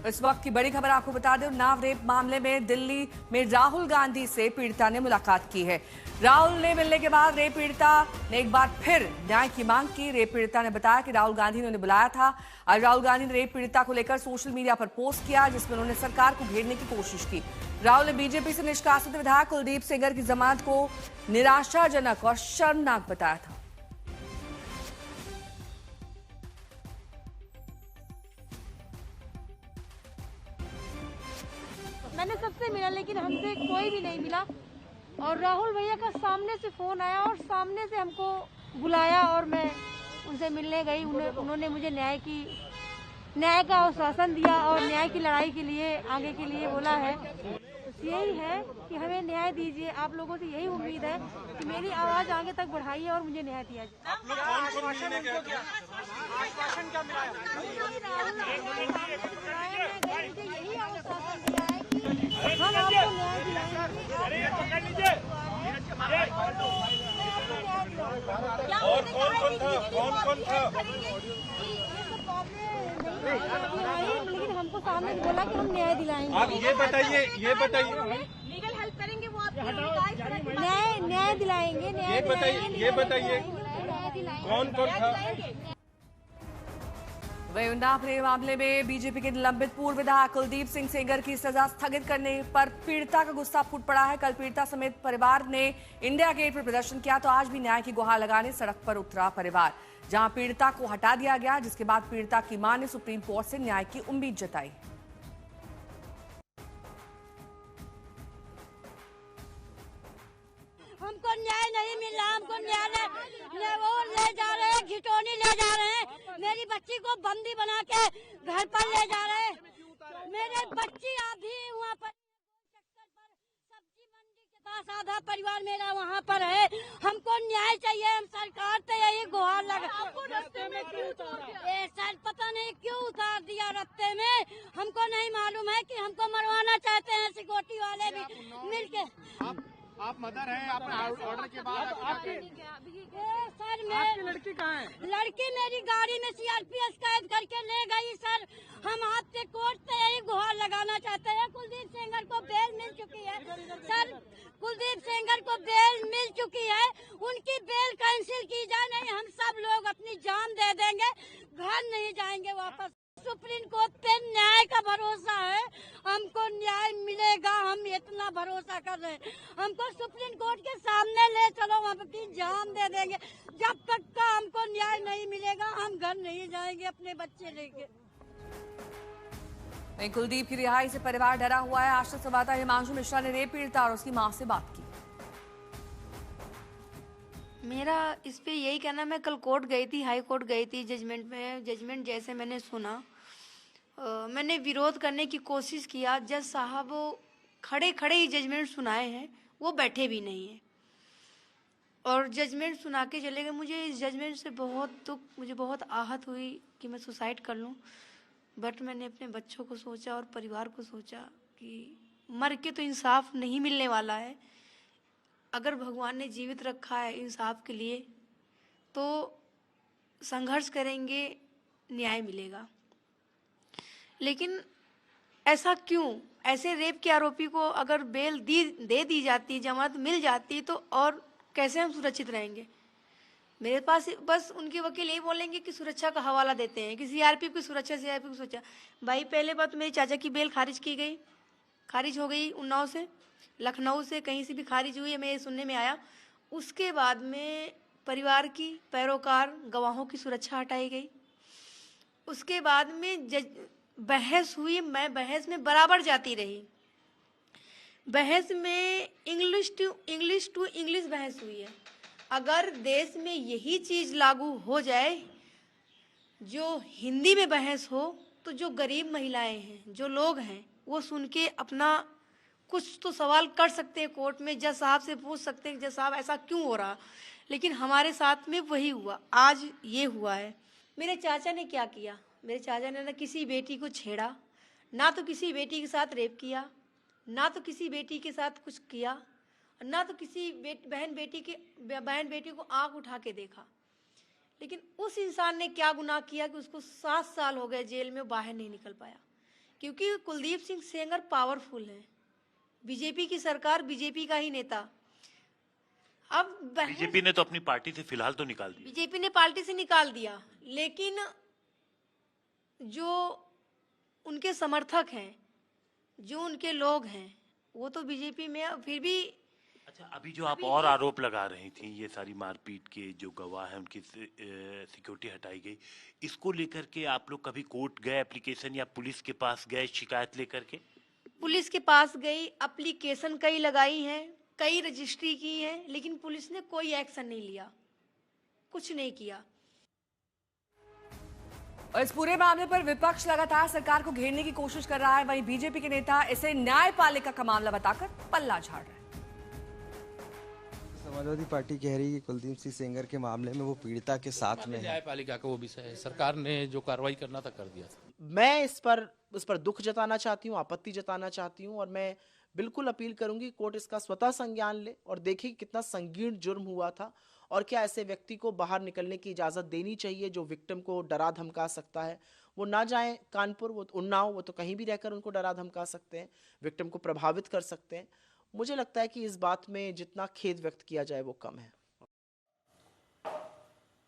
इस वक्त की बड़ी खबर आपको बता दें, उन्नाव रेप मामले में दिल्ली में राहुल गांधी से पीड़िता ने मुलाकात की है। राहुल ने मिलने के बाद रेप पीड़िता ने एक बार फिर न्याय की मांग की। रेप पीड़िता ने बताया कि राहुल गांधी ने उन्हें बुलाया था। आज राहुल गांधी ने रेप पीड़िता को लेकर सोशल मीडिया पर पोस्ट किया, जिसमें उन्होंने सरकार को घेरने की कोशिश की। राहुल ने बीजेपी से निष्कासित विधायक कुलदीप सेंगर की जमानत को निराशाजनक और शर्मनाक बताया था। मैंने सबसे मिला, लेकिन हमसे कोई भी नहीं मिला। और राहुल भैया का सामने से फोन आया और सामने से हमको बुलाया और मैं उनसे मिलने गई। उन्होंने मुझे न्याय का आश्वासन दिया और न्याय की लड़ाई के लिए आगे के लिए बोला है। यही है कि हमें न्याय दीजिए। आप लोगों से यही उम्मीद है कि मेरी आवाज आगे तक बढ़ाइए और मुझे न्याय दिया जाए। आप लोग आश्वासन क्या मिला? मुझे यही आश्वासन दिया है कि हम आपको न्याय दिलाएंगे। और कौन था? लेकिन हमको सामने बोला कि हम न्याय दिलाएंगे। आप ये बताइए लीगल हेल्प करेंगे वो आपको न्याय दिलाएंगे। ये बताइए कौन था? वहीं उन्नाव रेप मामले में बीजेपी के निलंबित पूर्व विधायक कुलदीप सिंह सेंगर की सजा स्थगित करने पर पीड़िता का गुस्सा फूट पड़ा है। कल पीड़िता समेत परिवार ने इंडिया गेट पर प्रदर्शन किया, तो आज भी न्याय की गुहार लगाने सड़क पर उतरा परिवार, जहां पीड़िता को हटा दिया गया, जिसके बाद पीड़िता की मां ने सुप्रीम कोर्ट से न्याय की उम्मीद जताई। हमको न्याय नहीं मिल रहा। हमको न्याय वो ले जा रहे हैं, घिटौनी ले जा रहे हैं। मेरी बच्ची को बंदी बना के घर पर ले जा रहे हैं। मेरे बच्ची अभी वहाँ पर सब्जी मंडी के पास आधा परिवार मेरा वहाँ पर है। हमको न्याय चाहिए। हम सरकार से यही गुहार लगा। रास्ते में क्यों उतार दिया? सर पता नहीं क्यों उतार दिया रास्ते में, हमको नहीं मालूम है कि हमको मरवाना चाहते हैं सिक्योरिटी वाले भी मिलके। आप मदर हैं, आप ऑर्डर के बाद सर आपकी लड़की कहाँ है? लड़की मेरी गाड़ी में सीआरपीएफ कैद करके ले गई। सर हम आपसे कोर्ट से यही गुहार लगाना चाहते हैं। कुलदीप सेंगर को बेल मिल चुकी है। सर कुलदीप सेंगर को बेल मिल चुकी है, उनकी बेल कैंसिल की जाए। नहीं हम सब लोग अपनी जान दे देंगे, घर नहीं जाएंगे वापस। सुप्रीम कोर्ट पे न्याय का भरोसा है, हमको न्याय मिलेगा। हम इतना भरोसा कर रहे हैं। हमको सुप्रीम कोर्ट के सामने ले चलो, हम अपनी जान दे देंगे। जब तक का हमको न्याय नहीं मिलेगा हम घर नहीं जाएंगे अपने बच्चे लेके। वहीं कुलदीप की रिहाई से परिवार डरा हुआ है। आश्रम संवाददाता हिमांशु मिश्रा ने रेप पीड़िता और उसकी मां से बात की। मेरा इस पे यही कहना, मैं कल कोर्ट गई थी, हाई कोर्ट गई थी। जजमेंट जैसे मैंने सुना, मैंने विरोध करने की कोशिश किया। जज साहब खड़े खड़े ही जजमेंट सुनाए हैं, वो बैठे भी नहीं हैं और जजमेंट सुना के चले गए। मुझे इस जजमेंट से बहुत दुख, मुझे बहुत आहत हुई कि मैं सुसाइड कर लूं। बट मैंने अपने बच्चों को सोचा और परिवार को सोचा कि मर के तो इंसाफ नहीं मिलने वाला है। अगर भगवान ने जीवित रखा है इंसाफ के लिए तो संघर्ष करेंगे, न्याय मिलेगा। लेकिन ऐसा क्यों? ऐसे रेप के आरोपी को अगर बेल दे दी जाती, जमानत मिल जाती, तो और कैसे हम सुरक्षित रहेंगे? मेरे पास बस उनके वकील यही बोलेंगे कि सुरक्षा का हवाला देते हैं कि सीआरपीएफ की सुरक्षा, सीआरपीएफ की सुरक्षा। भाई पहले बात, मेरे चाचा की बेल खारिज हो गई उन्नाव से, लखनऊ से, कहीं से भी खारिज हुई है, मैं ये सुनने में आया। उसके बाद में परिवार की पैरोकार गवाहों की सुरक्षा हटाई गई। उसके बाद में बहस हुई, मैं बहस में बराबर जाती रही। बहस में इंग्लिश टू इंग्लिश बहस हुई है। अगर देश में यही चीज़ लागू हो जाए, जो हिंदी में बहस हो, तो जो गरीब महिलाएं हैं, जो लोग हैं, वो सुन के अपना कुछ तो सवाल कर सकते हैं कोर्ट में, जज साहब से पूछ सकते हैं जज साहब ऐसा क्यों हो रहा। लेकिन हमारे साथ में वही हुआ, आज ये हुआ है। मेरे चाचा ने क्या किया? मेरे चाचा ने ना किसी बेटी को छेड़ा, ना तो किसी बेटी के साथ रेप किया, ना तो किसी बेटी के साथ कुछ किया, ना तो किसी बहन बेटी को आंख उठा के देखा। लेकिन उस इंसान ने क्या गुनाह किया कि उसको 7 साल हो गए जेल में, बाहर नहीं निकल पाया। क्योंकि कुलदीप सिंह सेंगर पावरफुल है, बीजेपी की सरकार, बीजेपी का ही नेता। अब बीजेपी ने तो अपनी पार्टी से फिलहाल तो निकाल दिया। बीजेपी ने पार्टी से निकाल दिया, लेकिन जो उनके समर्थक हैं, जो उनके लोग हैं, वो तो बीजेपी में फिर भी। अच्छा, अभी जो आप और आरोप लगा रही थी, ये सारी मारपीट के जो गवाह हैं उनकी सिक्योरिटी हटाई गई, इसको लेकर के आप लोग कभी कोर्ट गए एप्लीकेशन या पुलिस के पास गए शिकायत लेकर के? पुलिस के पास गई, एप्लीकेशन कई लगाई हैं, कई रजिस्ट्री की है, लेकिन पुलिस ने कोई एक्शन नहीं लिया, कुछ नहीं किया। और इस पूरे मामले पर विपक्ष लगातार सरकार को घेरने की कोशिश कर रहा है। वहीं बीजेपी के नेता इसे न्यायपालिका का मामला बताकर पल्ला झाड़ रहे हैं। समाजवादी पार्टी कह रही है कि कुलदीप सिंह सेंगर के मामले में वो पीड़िता के साथ में है। न्यायपालिका का वो विषय है, सरकार ने जो कार्रवाई करना था कर दिया था। मैं इस पर दुख जताना चाहती हूँ, आपत्ति जताना चाहती हूँ, और मैं बिल्कुल अपील करूंगी कोर्ट इसका स्वतः संज्ञान ले और देखे कि कितना संगीन जुर्म हुआ था और क्या ऐसे व्यक्ति को बाहर निकलने की इजाज़त देनी चाहिए जो विक्टिम को डरा धमका सकता है। वो ना जाए कानपुर, वो उन्नाव, वो तो कहीं भी रहकर उनको डरा धमका सकते हैं, विक्टिम को प्रभावित कर सकते हैं। मुझे लगता है कि इस बात में जितना खेद व्यक्त किया जाए वो कम है।